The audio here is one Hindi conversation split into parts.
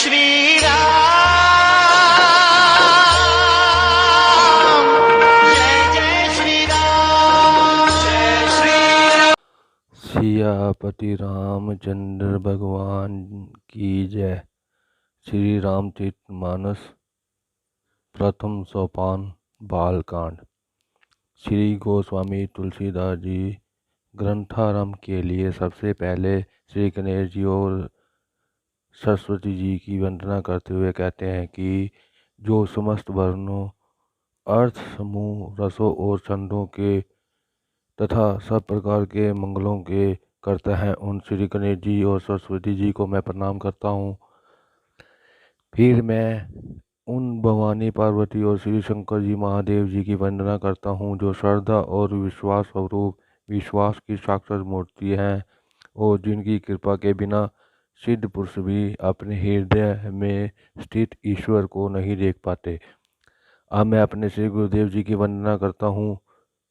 श्री राम, जय जय श्री राम, जय श्री राम। सियापति रामचंद्र भगवान की जय। श्री रामचरितमानस प्रथम सोपान बालकांड। श्री गोस्वामी तुलसीदास जी ग्रंथारंभ के लिए सबसे पहले श्री गणेश जी और सरस्वती जी की वंदना करते हुए कहते हैं कि जो समस्त वर्णों, अर्थ, समूह, रसों और छंदों के तथा सब प्रकार के मंगलों के करता है, उन श्री गणेश जी और सरस्वती जी को मैं प्रणाम करता हूँ। फिर मैं उन भवानी, पार्वती और श्री शंकर जी महादेव जी की वंदना करता हूँ जो श्रद्धा और विश्वास स्वरूप विश्वास की साक्षात मूर्ति हैं और जिनकी कृपा के बिना सिद्ध पुरुष भी अपने हृदय में स्थित ईश्वर को नहीं देख पाते। अब मैं अपने श्री गुरुदेव जी की वंदना करता हूँ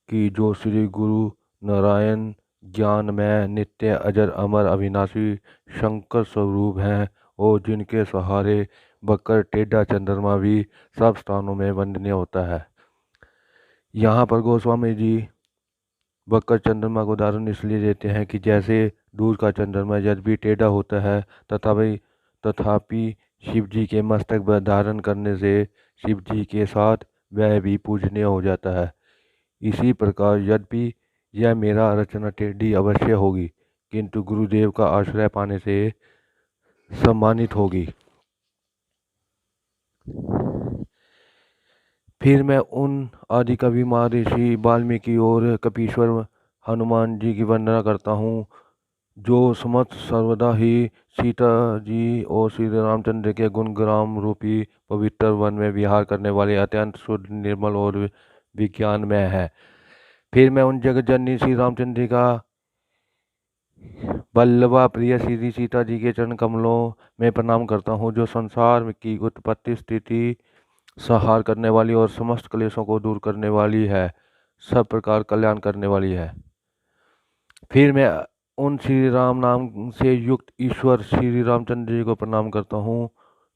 कि जो श्री गुरु नारायण ज्ञानमय नित्य अजर अमर अविनाशी शंकर स्वरूप हैं और जिनके सहारे बकर टेढ़ा चंद्रमा भी सब स्थानों में वंदनीय होता है। यहाँ पर गोस्वामी जी बकर चंद्रमा को उदाहरण इसलिए देते हैं कि जैसे दूर का चंद्रमा जब भी टेढ़ा होता है तथापि शिव जी के मस्तक पर धारण करने से शिव जी के साथ वह भी पूजनीय हो जाता है। इसी प्रकार यद्यपि यह मेरा रचना टेढ़ी अवश्य होगी, किंतु गुरुदेव का आश्रय पाने से सम्मानित होगी। फिर मैं उन आदि कवि महर्षि वाल्मीकि और कपीश्वर हनुमान जी की वंदना करता हूँ जो समस्त सर्वदा ही सीता जी और श्री रामचंद्र के गुणग्राम रूपी पवित्र वन में विहार करने वाले अत्यंत शुद्ध, निर्मल और विज्ञानमय है। फिर मैं उन जगत जननी श्री रामचंद्र का वल्लभा प्रिय श्री सीता जी के चरण कमलों में प्रणाम करता हूँ जो संसार की उत्पत्ति, स्थिति, संहार करने वाली और समस्त क्लेशों को दूर करने वाली है, सब प्रकार कल्याण करने वाली है। फिर मैं उन श्री राम नाम से युक्त ईश्वर श्री रामचंद्र जी को प्रणाम करता हूँ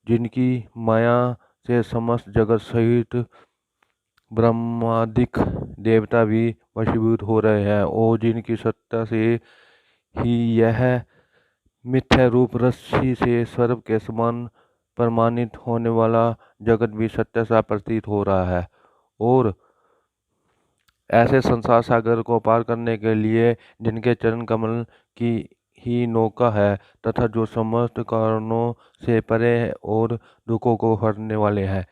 जिनकी माया से समस्त जगत सहित ब्रह्मादिक देवता भी वशीभूत हो रहे हैं और जिनकी सत्ता से ही यह मिथ्या रूप रस्सी से सर्प के समान प्रमाणित होने वाला जगत भी सत्य सा प्रतीत हो रहा है। और ऐसे संसार सागर को पार करने के लिए जिनके चरण कमल की ही नौका है तथा जो समस्त कारणों से परे है और दुखों को हरने वाले हैं।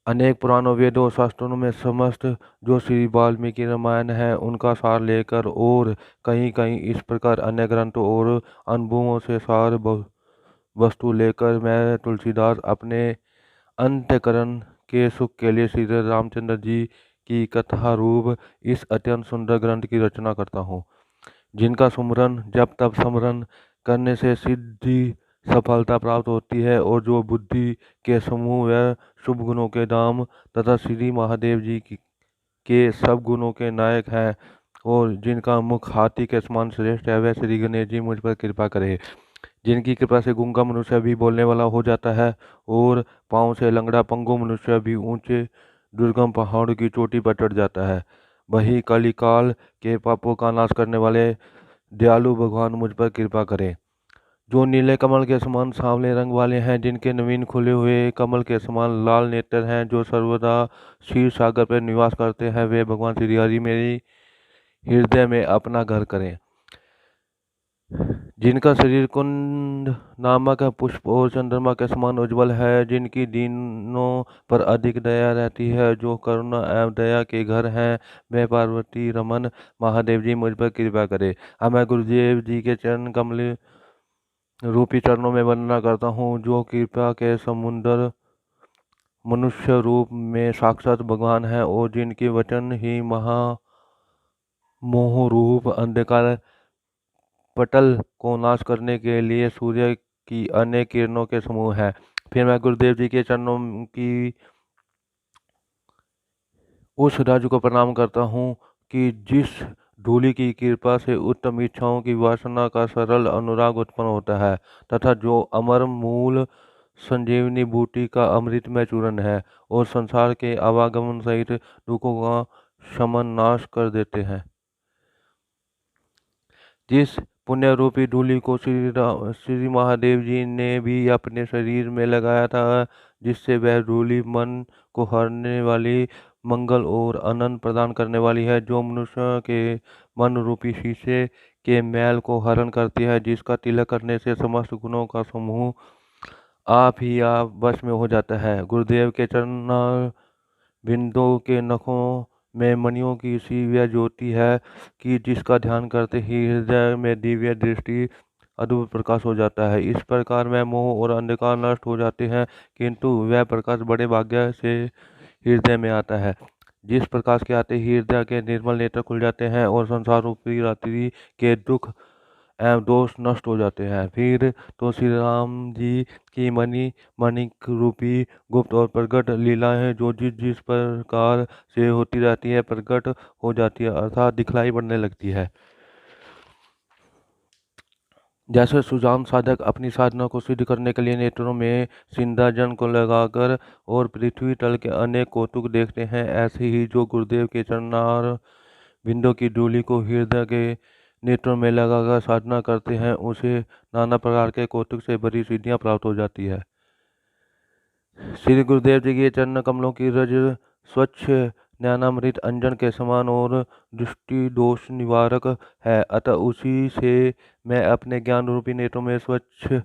अनेक पुराणों, वेदों और शास्त्रों में समस्त जो श्री वाल्मीकि रामायण है उनका सार लेकर और कहीं कहीं इस प्रकार अन्य ग्रंथों और अनुभवों से सार वस्तु लेकर मैं तुलसीदास अपने अंतःकरण के सुख के लिए श्री रामचंद्र जी की कथा रूप इस अत्यंत सुंदर ग्रंथ की रचना करता हूँ जिनका सुमरन जब तब स्मरण करने से सिद्धि सफलता प्राप्त होती है और जो बुद्धि के समूह व शुभ गुणों के धाम तथा श्री महादेव जी के सब गुणों के नायक हैं और जिनका मुख हाथी के समान श्रेष्ठ है, वह श्री गणेश जी मुझ पर कृपा करे। जिनकी कृपा से गूंगा मनुष्य भी बोलने वाला हो जाता है और पाँव से लंगड़ा पंगु मनुष्य भी ऊंचे दुर्गम पहाड़ों की चोटी पर चढ़ जाता है। वही कलिकाल के पापों का नाश करने वाले दयालु भगवान मुझ पर कृपा करें। जो नीले कमल के समान सांवले रंग वाले हैं, जिनके नवीन खुले हुए कमल के समान लाल नेत्र हैं, जो सर्वदा क्षीर सागर पर निवास करते हैं, वे भगवान श्री हरि मेरी हृदय में अपना घर करें। जिनका शरीर कुंद नामक पुष्प और चंद्रमा के समान उज्जवल है, जिनकी दीनों पर अधिक दया रहती है, जो करुणा एवं दया के घर हैं, वे पार्वती रमन महादेव जी मुझ पर कृपा करे। अब मैं गुरुदेव जी के चरण कमल रूपी चरणों में वंदना करता हूँ जो कृपा के समुद्र मनुष्य रूप में साक्षात भगवान है और जिनके वचन ही मोह रूप अंधकार पटल को नाश करने के लिए सूर्य की अनेक किरणों के समूह है। फिर मैं गुरुदेव जी के चरणों की उस राज्य को प्रणाम करता हूँ कि जिस धूलि की कृपा से उत्तम इच्छाओं की वासना का सरल अनुराग उत्पन्न होता है तथा जो अमर मूल संजीवनी बूटी का अमृतमय चूर्ण है और संसार के आवागमन सहित दुखों का शमन नाश कर देते हैं। जिस पुण्य रूपी धूलि को श्री महादेव जी ने भी अपने शरीर में लगाया था, जिससे वह धूलि मन को हरने वाली, मंगल और आनंद प्रदान करने वाली है, जो मनुष्य के मन रूपी शीशे के मैल को हरण करती है, जिसका तिलक करने से समस्त गुणों का समूह आप ही आप वश में हो जाता है। गुरुदेव के चरण बिंदों के नखों में मणियों की सी वह ज्योति है कि जिसका ध्यान करते ही हृदय में दिव्य दृष्टि अद्भुत प्रकाश हो जाता है। इस प्रकार में मोह और अंधकार नष्ट हो जाते हैं, किंतु वह प्रकाश बड़े भाग्य से हृदय में आता है। जिस प्रकाश के आते ही हृदय के निर्मल नेत्र खुल जाते हैं और संसार रूपी रात्रि के दुख एवं दोष नष्ट हो जाते हैं। फिर तो श्री राम जी की मणिक रूपी गुप्त और प्रकट लीलाएं जो जिस जिस प्रकार से होती रहती है प्रकट हो जाती है, अर्थात दिखलाई पड़ने लगती है। जैसे सुजान साधक अपनी साधना को सिद्ध करने के लिए नेत्रों में सिंधाजन को लगाकर और पृथ्वी तल के अनेक कौतुक देखते हैं, ऐसे ही जो गुरुदेव के चरणार बिंदु की धूलि को हृदय के नेत्रों में लगाकर साधना करते हैं, उसे नाना प्रकार के कौतुक से भरी सिद्धियां प्राप्त हो जाती है। श्री गुरुदेव जी के चरण कमलों की रज स्वच्छ ज्ञानामृत अंजन के समान और दृष्टि दोष निवारक है, अतः उसी से मैं अपने ज्ञान रूपी नेत्रों में स्वच्छ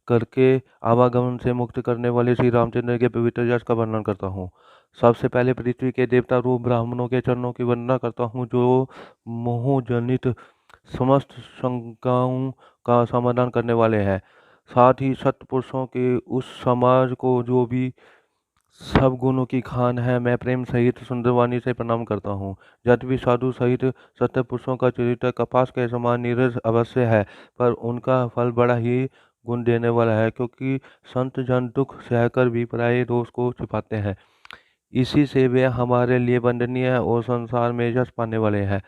करके आवागमन से मुक्त करने वाले श्री रामचंद्र के पवित्र यश का वर्णन करता हूँ। सबसे पहले पृथ्वी के देवता रूप ब्राह्मणों के चरणों की वंदना करता हूँ, जो मोहजनित समस्त शंकाओं का समाधान करने वाले हैं। साथ ही सत्पुरुषों के उस समाज को जो भी सब गुणों की खान है, मैं प्रेम सहित सुंदरवाणी से प्रणाम करता हूँ। यद्यपि साधु सहित सत्य पुरुषों का चरित्र कपास के समान नीरज अवश्य है, पर उनका फल बड़ा ही गुण देने वाला है, क्योंकि संत जन दुख सहकर भी पराये दोष को छिपाते हैं। इसी से वे हमारे लिए वंदनीय और संसार में यश पाने वाले हैं।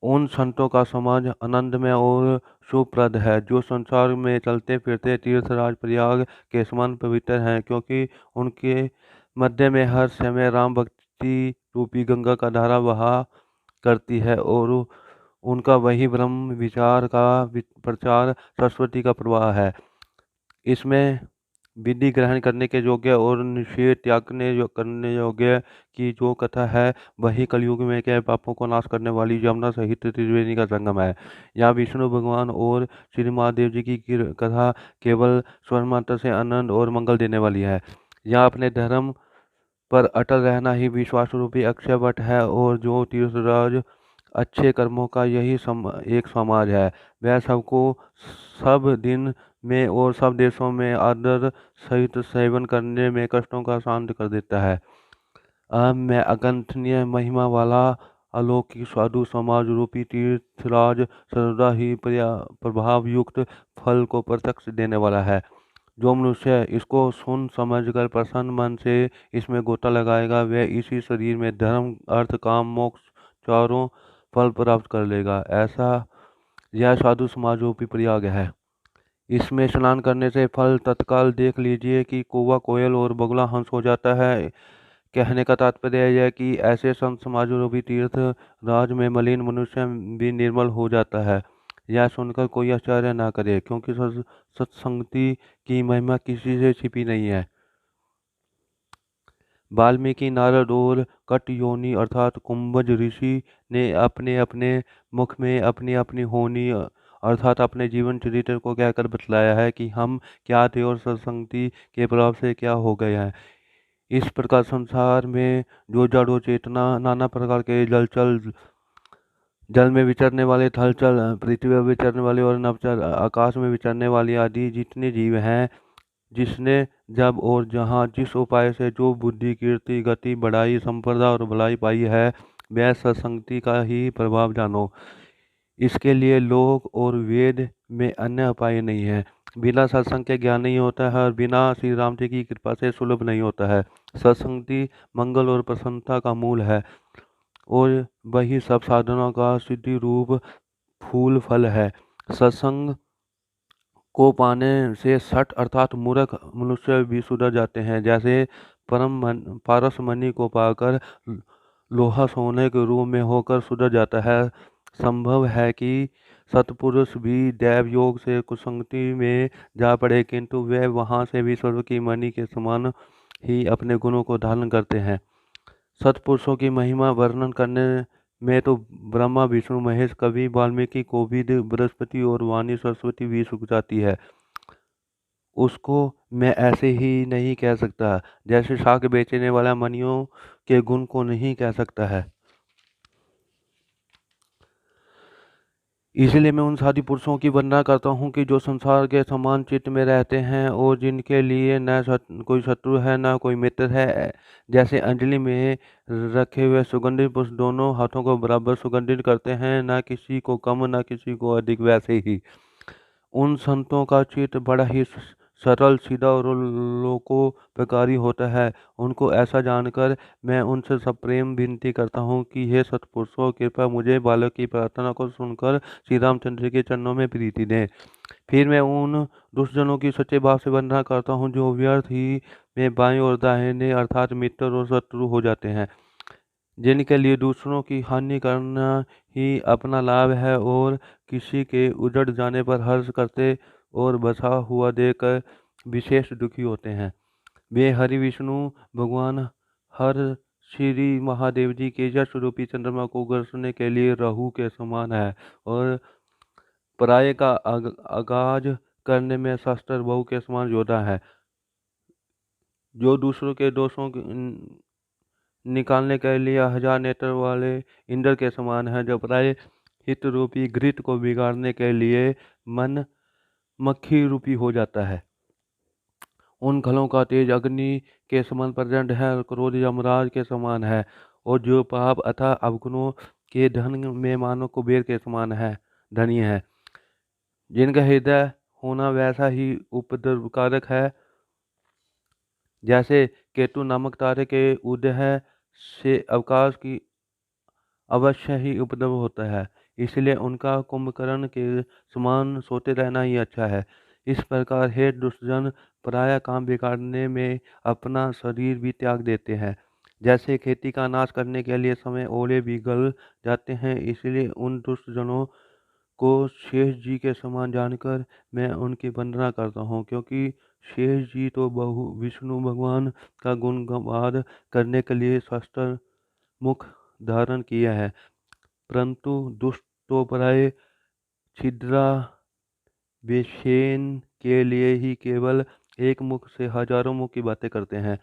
उन संतों का समाज आनंदमय और शुभप्रद है, जो संसार में चलते फिरते तीर्थराज प्रयाग के समान पवित्र हैं, क्योंकि उनके मध्य में हर समय राम भक्ति रूपी गंगा का धारा बहा करती है और उनका वही ब्रह्म विचार का प्रचार सरस्वती का प्रवाह है। इसमें विधि ग्रहण करने के योग्य और निषेध करने योग्य की जो कथा है, वही कलयुग में के पापों को नाश करने वाली यमुना सहित त्रिवेणी का संगम है। यहाँ विष्णु भगवान और श्री महादेव जी की कथा केवल स्वर मात्र से आनंद और मंगल देने वाली है। यहाँ अपने धर्म पर अटल रहना ही विश्वास रूपी अक्षय वट है, और जो तीर्थराज अच्छे कर्मों का यही एक समाज है, वह सबको सब दिन में और सब देशों में आदर सहित सेवन करने में कष्टों का शांत कर देता है। अब मैं अगंतनीय महिमा वाला अलौकिक साधु समाज रूपी तीर्थराज सर्वदा ही प्रभाव युक्त फल को प्रत्यक्ष देने वाला है। जो मनुष्य इसको सुन समझकर प्रसन्न मन से इसमें गोता लगाएगा, वह इसी शरीर में धर्म अर्थ काम मोक्ष चारों फल प्राप्त कर लेगा। ऐसा यह साधु समाज रूपी प्रयाग है। इसमें स्नान करने से फल तत्काल देख लीजिए कि कौवा कोयल और बगुला हंस हो जाता है। कहने का तात्पर्य यह है कि ऐसे संत समाज रूपी तीर्थ राज में मलिन मनुष्य भी निर्मल हो जाता है। यह सुनकर कोई आश्चर्य ना करे, क्योंकि सत्संगति की महिमा किसी से छिपी नहीं है। वाल्मीकि, नारद और कटयोनि अर्थात कुंभज ऋषि ने अपने अपने मुख में अपनी अपनी होनी अर्थात अपने जीवन चरित्र को कहकर बतलाया है कि हम क्या थे और सत्संगति के प्रभाव से क्या हो गए हैं। इस प्रकार संसार में जो जड़ चेतना नाना प्रकार के जल में विचरने वाले, थलचल, पृथ्वी में विचरने वाले और नवचर, आकाश में विचरने वाले आदि जितने जीव हैं, जिसने जब और जहाँ जिस उपाय से जो बुद्धि कीर्ति गति बढ़ाई संपदा और भलाई पाई है, वह सत्संगति का ही प्रभाव जानो। इसके लिए लोक और वेद में अन्य उपाय नहीं है। बिना सत्संग के ज्ञान नहीं होता है और बिना श्री राम जी की कृपा से सुलभ नहीं होता है। सत्संगति मंगल और प्रसन्नता का मूल है और वही सब साधनों का सिद्धि रूप फूल फल है। सत्संग को पाने से सठ अर्थात मूर्ख मनुष्य भी सुधर जाते हैं। जैसे पारसमणि को पाकर लोहा सोने के रूप में होकर सुधर जाता है, संभव है कि सत्पुरुष भी दैव योग से कुसंगति में जा पड़े, किंतु वे वहां से भी स्वर्ग की मणि के समान ही अपने गुणों को धारण करते हैं। सत्पुरुषों की महिमा वर्णन करने में तो ब्रह्मा विष्णु महेश कवि वाल्मीकि कोविद बृहस्पति और वाणी सरस्वती भी सूख जाती है। उसको मैं ऐसे ही नहीं कह सकता, जैसे शाक बेचने वाला मनियों के गुण को नहीं कह सकता है। इसलिए मैं उन साधु पुरुषों की वंदना करता हूँ कि जो संसार के समान चित्त में रहते हैं और जिनके लिए न कोई शत्रु है न कोई मित्र है। जैसे अंजलि में रखे हुए सुगंधित पुष्प दोनों हाथों को बराबर सुगंधित करते हैं, न किसी को कम न किसी को अधिक, वैसे ही उन संतों का चित्त बड़ा ही सरल सीधा और लोकोपकारी होता है। उनको ऐसा जानकर मैं उनसे सप्रेम विनती करता हूँ कि हे सत्पुरुषों, कृपया मुझे बालक की प्रार्थना को सुनकर श्री रामचंद्र के चरणों में प्रीति दें। फिर मैं उन दुष्टजनों की सच्चे भाव से वंदना करता हूँ जो व्यर्थ ही में बाएं और दाहिने अर्थात मित्र और शत्रु हो जाते हैं, जिनके लिए दूसरों की हानि करना ही अपना लाभ है और किसी के उजड़ जाने पर हर्ष करते और बसा हुआ देखकर विशेष दुखी होते हैं। वे हरि विष्णु भगवान हर श्री महादेव जी के यश रूपी चंद्रमा को गरजने के लिए राहु के समान है और पराये का आगाज करने में शस्त्र बहु के समान योद्धा है। जो दूसरों के दोषों निकालने के लिए हजार नेत्र वाले इंद्र के समान है, जो पराये हित रूपी घृत को बिगाड़ने के लिए मन मक्खी रूपी हो जाता है। उन खलों का तेज अग्नि के समान प्रचंड है और क्रोध यमराज के समान है, और जो पाप अथवा अवगुणों के धन में मानव कुबेर के समान है धनी है। जिनका हृदय होना वैसा ही उपद्रवकारक है, जैसे केतु नामक तारे के उदय से अवकाश की अवश्य ही उपद्रव होता है। इसलिए उनका कुंभकर्ण के समान सोते रहना ही अच्छा है। इस प्रकार हे दुष्टजन पराया काम बिगाड़ने में अपना शरीर भी त्याग देते हैं। जैसे खेती का नाश करने के लिए समय ओले भी गल जाते हैं, इसलिए उन दुष्टजनों को शेष जी के समान जानकर मैं उनकी वंदना करता हूँ, क्योंकि शेष जी तो बहु विष्णु भगवान का गुणगान करने के लिए शस्त्र मुख धारण किया है, परंतु दुष्ट तो पराये छिद्रा बेशेन के लिए ही केवल एक मुख से हजारों मुख की बातें करते हैं।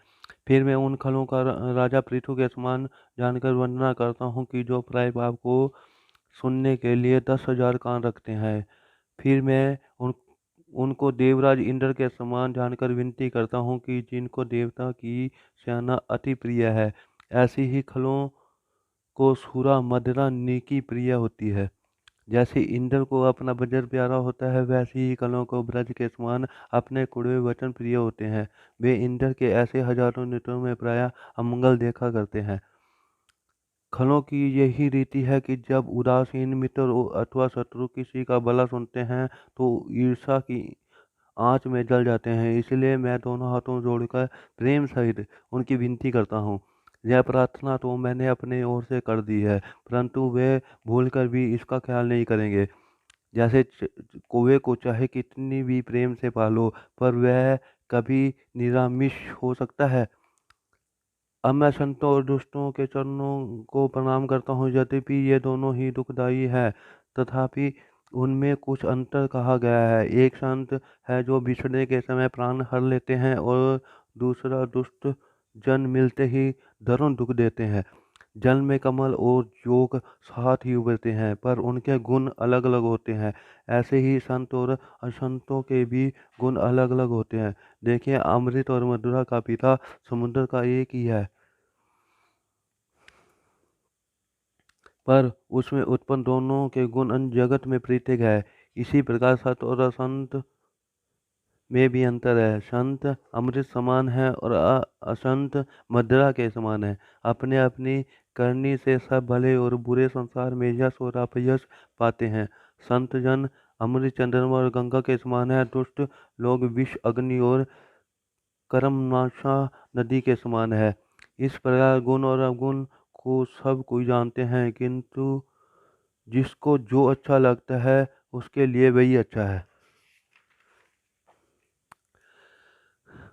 फिर मैं उन खलों का राजा पृथु के समान जानकर वंदना करता हूँ कि जो पराये पाप को सुनने के लिए 10,000 कान रखते हैं। फिर मैं उनको देवराज इंद्र के समान जानकर विनती करता हूँ कि जिनको देवता की सेना अति प्रिय है, ऐसी ही खलों को सूरा मदिरा नीकी प्रिय होती है। जैसे इंद्र को अपना वज्र प्यारा होता है, वैसे ही कलों को ब्रज के समान अपने कुड़वे वचन प्रिय होते हैं। वे इंद्र के ऐसे हजारों नेत्रों में प्रायः अमंगल देखा करते हैं। खलों की यही रीति है कि जब उदासीन मित्र अथवा शत्रु किसी का भला सुनते हैं तो ईर्षा की आंच में जल जाते हैं। इसलिए मैं दोनों हाथों जोड़कर प्रेम सहित उनकी विनती करता हूँ। यह प्रार्थना तो मैंने अपने ओर से कर दी है, परंतु वे भूलकर भी इसका ख्याल नहीं करेंगे। जैसे कौवे को चाहे कितनी भी प्रेम से पालो, पर वह कभी निरामिष हो सकता है। अब मैं संतों और दुष्टों के चरणों को प्रणाम करता हूँ। यद्यपि ये दोनों ही दुखदायी है, तथापि उनमें कुछ अंतर कहा गया है। एक संत है जो बिछड़ने के समय प्राण हर लेते हैं, और दूसरा दुष्ट जन मिलते ही दारुण दुख देते हैं। जल में कमल और जोग साथ ही उभरते हैं, पर उनके गुण अलग अलग होते हैं। ऐसे ही संत और असंतों के भी गुण अलग अलग होते हैं। देखिए, अमृत और मधुरा का पिता समुद्र का एक ही है, पर उसमें उत्पन्न दोनों के गुण अन्य जगत में पृथक है। इसी प्रकार सत और असंत में भी अंतर है। संत अमृत समान है और असंत मदिरा के समान है। अपने अपनी करनी से सब भले और बुरे संसार में यश और अपयश पाते हैं। संत जन अमृत चंद्रमा और गंगा के समान है। दुष्ट लोग विष अग्नि और कर्मनाशा नदी के समान है। इस प्रकार गुण और अवगुण को सब कोई जानते हैं, किंतु जिसको जो अच्छा लगता है उसके लिए वही अच्छा है।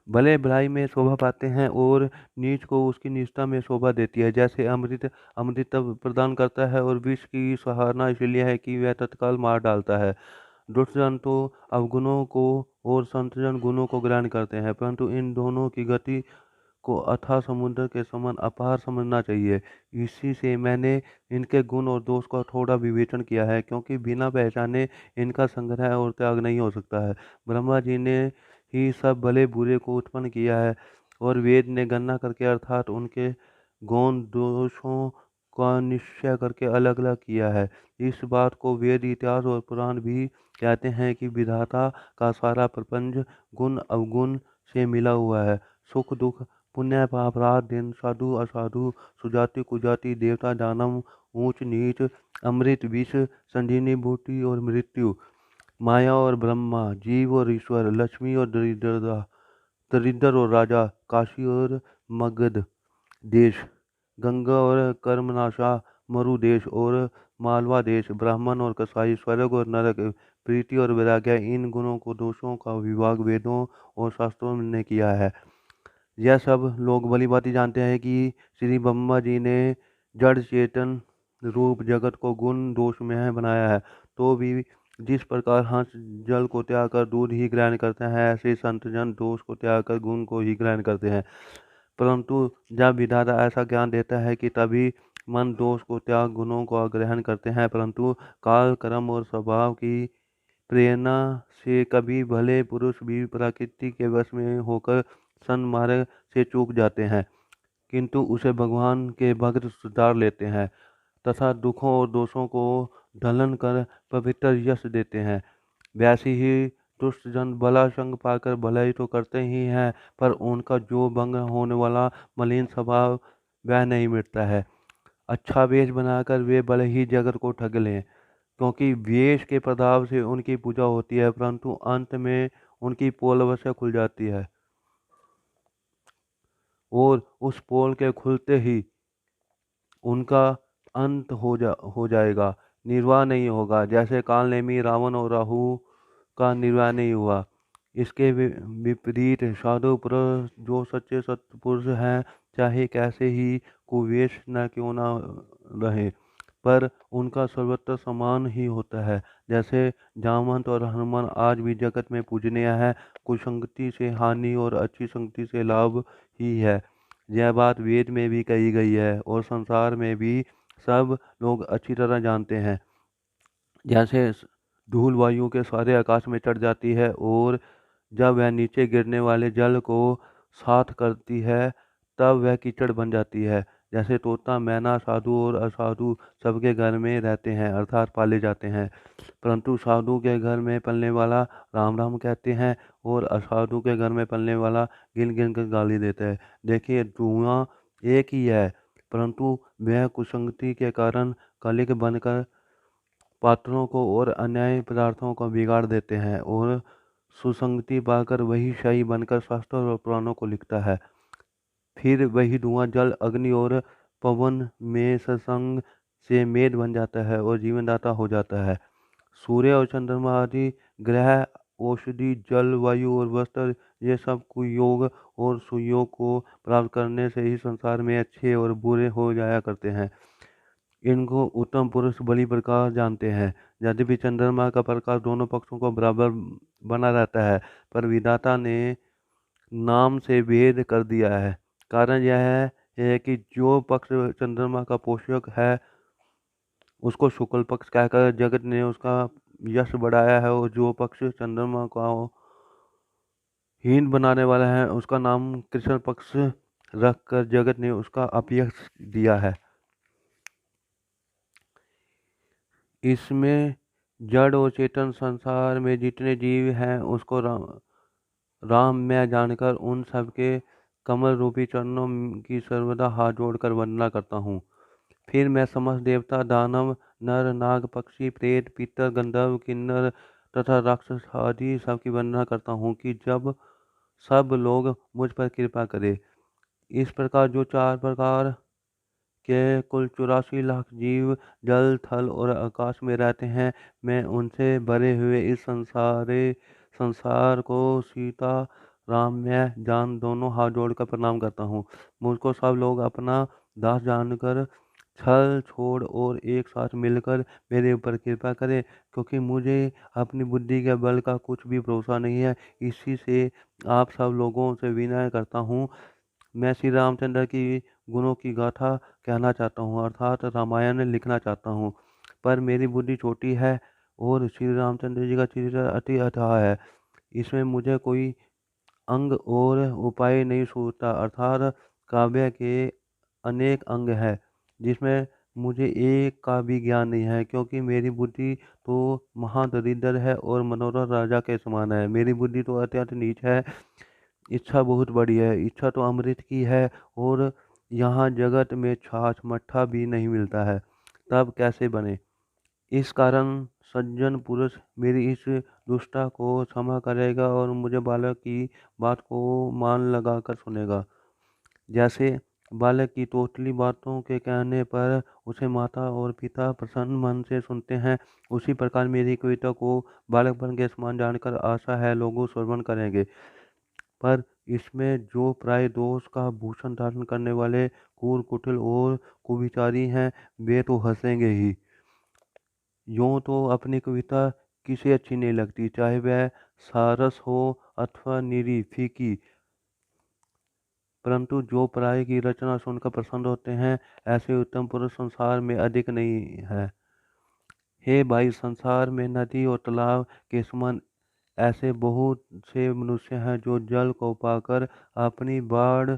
भले भलाई में शोभा पाते हैं और नीच को उसकी नीचता में शोभा देती है। जैसे अमृत अमृत प्रदान करता है और विष की सराहना इसलिए है कि वह तत्काल मार डालता है। दुष्टजन तो अवगुणों को और संतजन गुणों को ग्रहण करते हैं, परंतु इन दोनों की गति को अथाह समुद्र के समान अपार समझना चाहिए। इसी से मैंने इनके गुण और दोष का थोड़ा विवेचन किया है, क्योंकि बिना पहचाने इनका संग्रह और त्याग नहीं हो सकता है। ब्रह्मा जी ने ही सब भले बुरे को उत्पन्न किया है और वेद ने गणना करके अर्थात उनके गौण दोषों का निश्चय करके अलग अलग किया है। इस बात को वेद, इतिहास और पुराण भी कहते हैं कि विधाता का सारा प्रपंच गुण अवगुण से मिला हुआ है। सुख दुख, पुण्य पाप, रात दिन, साधु असाधु, सुजाति कुजाति, देवता दानव, ऊंच नीच, अमृत विष, संजीवनी बूटी और मृत्यु, माया और ब्रह्मा, जीव और ईश्वर, लक्ष्मी और दरिद्र और राजा, काशी और मगध देश, गंगा और कर्मनाशा, मरु देश और मालवा देश, ब्राह्मण और कसाई, स्वर्ग और नरक, प्रीति और वैराग्य, इन गुणों को दोषों का विभाग वेदों और शास्त्रों ने किया है। यह सब लोग भली भांति जानते हैं कि श्री ब्रह्मा जी ने जड़ चेतन रूप जगत को गुण दोष में बनाया है। तो भी जिस प्रकार हंस जल को त्याग कर दूध ही ग्रहण करते हैं, ऐसे संतजन दोष को त्याग कर गुण को ही ग्रहण करते हैं। परंतु जब विधाता ऐसा ज्ञान देता है कि तभी मन दोष को त्याग गुणों को ग्रहण करते हैं, परंतु काल कर्म और स्वभाव की प्रेरणा से कभी भले पुरुष भी प्रकृति के वश में होकर सन्मार्ग से चूक जाते हैं, किंतु उसे भगवान के भक्त सुधार लेते हैं तथा दुखों और दोषों को ढलन कर पवित्र यश देते हैं। वैसे ही दुष्ट जन भला संग पाकर भलाई तो करते ही हैं, पर उनका जो भंग होने वाला मलिन स्वभाव वह नहीं मिटता है। अच्छा वेश बनाकर वे भले ही जगत को ठग लें, क्योंकि वेश के प्रभाव से उनकी पूजा होती है, परंतु अंत में उनकी पोल अवश्य खुल जाती है और उस पोल के खुलते ही उनका अंत हो जाएगा, निर्वाह नहीं होगा। जैसे काल नेमी रावण और राहु का निर्वाह नहीं हुआ। इसके विपरीत साधु पुरुष जो सच्चे सत्पुरुष हैं, चाहे कैसे ही कुवेश न क्यों न रहे, पर उनका सर्वत्र समान ही होता है। जैसे जामवंत और हनुमान आज भी जगत में पूजनीय है। कुसंगति से हानि और अच्छी संगति से लाभ ही है। यह बात वेद में भी कही गई है और संसार में भी सब लोग अच्छी तरह जानते हैं। जैसे धूल वायु के सारे आकाश में चढ़ जाती है और जब वह नीचे गिरने वाले जल को साथ करती है तब वह कीचड़ बन जाती है। जैसे तोता मैना साधु और असाधु सबके घर में रहते हैं, अर्थात पाले जाते हैं, परंतु साधु के घर में पलने वाला राम राम कहते हैं और असाधु के घर में पलने वाला गिन गिन कर गाली देता है। देखिए, धुआं एक ही है, परंतु वह कुसंगति के कारण कलिक बनकर पात्रों को और अन्य पदार्थों को बिगाड़ देते हैं और सुसंगति पाकर वही शाही बनकर शास्त्र और पुराणों को लिखता है। फिर वही धुआं जल अग्नि और पवन में सत्संग से मेद बन जाता है और जीवनदाता हो जाता है। सूर्य और चंद्रमा आदि ग्रह, औषधि, जल, वायु और वस्त्र, ये सब कुयोग और सुयोग को प्राप्त करने से ही संसार में अच्छे और बुरे हो जाया करते हैं। इनको उत्तम पुरुष बलि प्रकाश जानते हैं। यद्यपि चंद्रमा का प्रकाश दोनों पक्षों को बराबर बना रहता है, पर विधाता ने नाम से भेद कर दिया है। कारण यह है कि जो पक्ष चंद्रमा का पोषक है उसको शुक्ल पक्ष कहकर जगत ने उसका यश बढ़ाया है, और जो पक्ष चंद्रमा का हीन बनाने वाला है उसका नाम कृष्ण पक्ष रखकर जगत ने उसका अपयश दिया है। इसमें जड़ और चेतन संसार में जितने जीव हैं उसको राम मैं जानकर उन सब के कमल रूपी चरणों की सर्वदा हाथ जोड़कर वंदना करता हूँ। फिर मैं समस्त देवता, दानव, नर, नाग, पक्षी, प्रेत, पितर, गंधर्व, किन्नर, तथा राक्षस आदि सबकी वंदना करता हूँ कि जब सब लोग मुझ पर कृपा करें। इस प्रकार जो 4 प्रकार के कुल 84 लाख जीव जल, थल और आकाश में रहते हैं, मैं उनसे भरे हुए इस संसार को सीता राम मैं जान दोनों हाथ जोड़कर प्रणाम करता हूँ। मुझको सब लोग अपना दास जानकर छल छोड़ और एक साथ मिलकर मेरे ऊपर कृपा करें, क्योंकि मुझे अपनी बुद्धि के बल का कुछ भी भरोसा नहीं है। इसी से आप सब लोगों से विनय करता हूँ। मैं श्री रामचंद्र की गुणों की गाथा कहना चाहता हूँ, अर्थात रामायण लिखना चाहता हूँ, पर मेरी बुद्धि छोटी है और श्री रामचंद्र जी का चरित्र अति अथाह है। इसमें मुझे कोई अंग और उपाय नहीं सूझता, अर्थात काव्य के अनेक अंग है जिसमें मुझे एक का भी ज्ञान नहीं है, क्योंकि मेरी बुद्धि तो महादरिद्र है और मनोरथ राजा के समान है। मेरी बुद्धि तो अत्यंत नीच है। इच्छा बहुत बड़ी है, इच्छा तो अमृत की है, और यहाँ जगत में छाछ मट्ठा भी नहीं मिलता है, तब कैसे बने। इस कारण सज्जन पुरुष मेरी इस दुष्टता को क्षमा करेगा और मुझे बालक की बात को मान लगा कर सुनेगा। जैसे बालक की तोतली बातों के कहने पर उसे माता और पिता प्रसन्न मन से सुनते हैं, उसी प्रकार मेरी कविता को बालकपन के समान जानकर आशा है लोग श्रवण करेंगे। पर इसमें जो प्राय दोष का भूषण धारण करने वाले क्रूर कुटिल और कुविचारी हैं, वे तो हंसेंगे ही। यूं तो अपनी कविता किसे अच्छी नहीं लगती, चाहे वह सारस हो अथवा निरी फीकी, परंतु जो प्राय की रचना सुनकर प्रसन्न होते हैं, ऐसे उत्तम पुरुष संसार में अधिक नहीं है। हे भाई, संसार में नदी और तालाब के समान ऐसे बहुत से मनुष्य हैं जो जल को पाकर अपनी बाढ़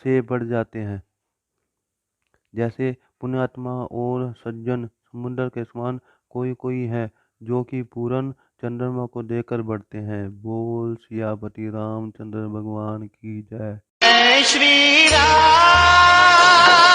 से बढ़ जाते हैं। जैसे पुण्यात्मा और सज्जन समुद्र के समान कोई कोई है जो कि पूरन चंद्रमा को देखकर बढ़ते हैं। बोल सियापति रामचंद्र भगवान की जय। जय श्री राम।